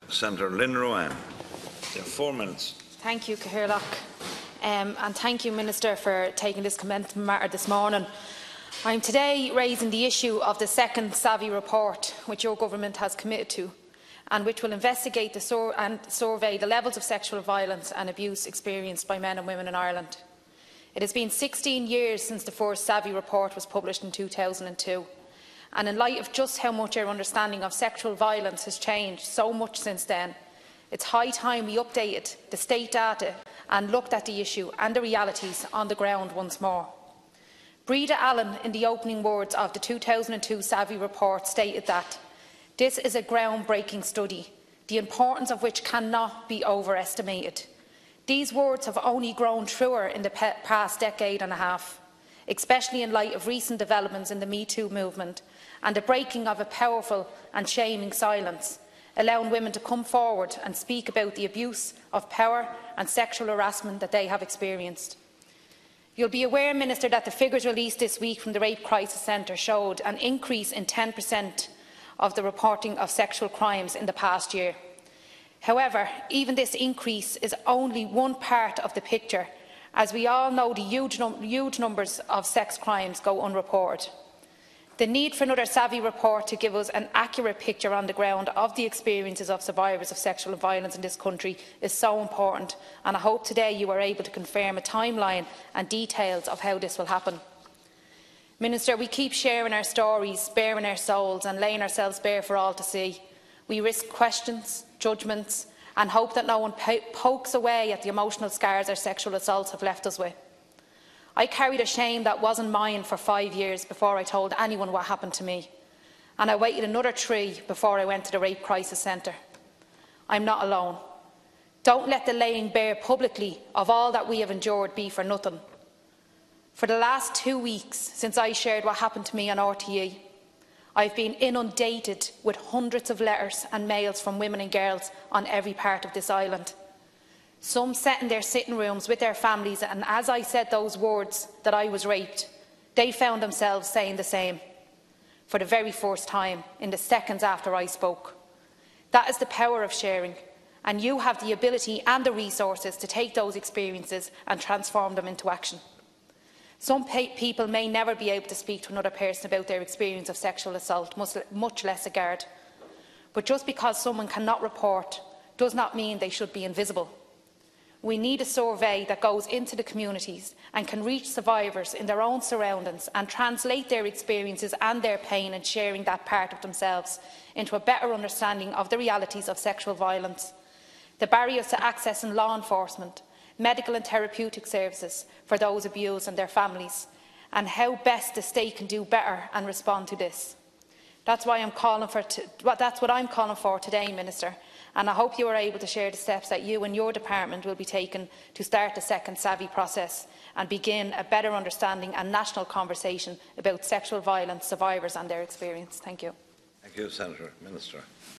Senator Lynn Ruane. 4 minutes. Thank you, Cathaoirleach. And thank you, Minister, for taking this commendable matter this morning. I am today raising the issue of the second SAVI report, which your government has committed to, and which will investigate and survey the levels of sexual violence and abuse experienced by men and women in Ireland. It has been 16 years since the first SAVI report was published in 2002, and in light of just how much our understanding of sexual violence has changed so much since then, it's high time we updated the state data and looked at the issue and the realities on the ground once more. Breda Allen, in the opening words of the 2002 SAVI report, stated that this is a groundbreaking study, the importance of which cannot be overestimated. These words have only grown truer in the past decade and a half, especially in light of recent developments in the Me Too movement and the breaking of a powerful and shaming silence, allowing women to come forward and speak about the abuse of power and sexual harassment that they have experienced. You'll be aware, Minister, that the figures released this week from the Rape Crisis Centre showed an increase in 10% of the reporting of sexual crimes in the past year. However, even this increase is only one part of the picture, as we all know the huge numbers of sex crimes go unreported. The need for another SAVI report to give us an accurate picture on the ground of the experiences of survivors of sexual violence in this country is so important, and I hope today you are able to confirm a timeline and details of how this will happen. Minister, we keep sharing our stories, baring our souls and laying ourselves bare for all to see. We risk questions, judgments and hope that no one pokes away at the emotional scars our sexual assaults have left us with. I carried a shame that wasn't mine for 5 years before I told anyone what happened to me, and I waited another 3 before I went to the Rape Crisis Centre. I'm not alone. Don't let the laying bare publicly of all that we have endured be for nothing. For the last 2 weeks since I shared what happened to me on RTE, I've been inundated with hundreds of letters and mails from women and girls on every part of this island. Some sat in their sitting rooms with their families, and as I said those words that I was raped, they found themselves saying the same for the very first time in the seconds after I spoke. That is the power of sharing, and you have the ability and the resources to take those experiences and transform them into action. Some people may never be able to speak to another person about their experience of sexual assault, much less a guard. But just because someone cannot report does not mean they should be invisible. We need a survey that goes into the communities and can reach survivors in their own surroundings and translate their experiences and their pain and sharing that part of themselves into a better understanding of the realities of sexual violence, the barriers to accessing law enforcement, medical and therapeutic services for those abused and their families, and how best the state can do better and respond to this. That's what I'm calling for today, Minister, and I hope you are able to share the steps that you and your department will be taking to start the second SAVI process and begin a better understanding and national conversation about sexual violence survivors and their experience. Thank you. Thank you, Senator. Minister.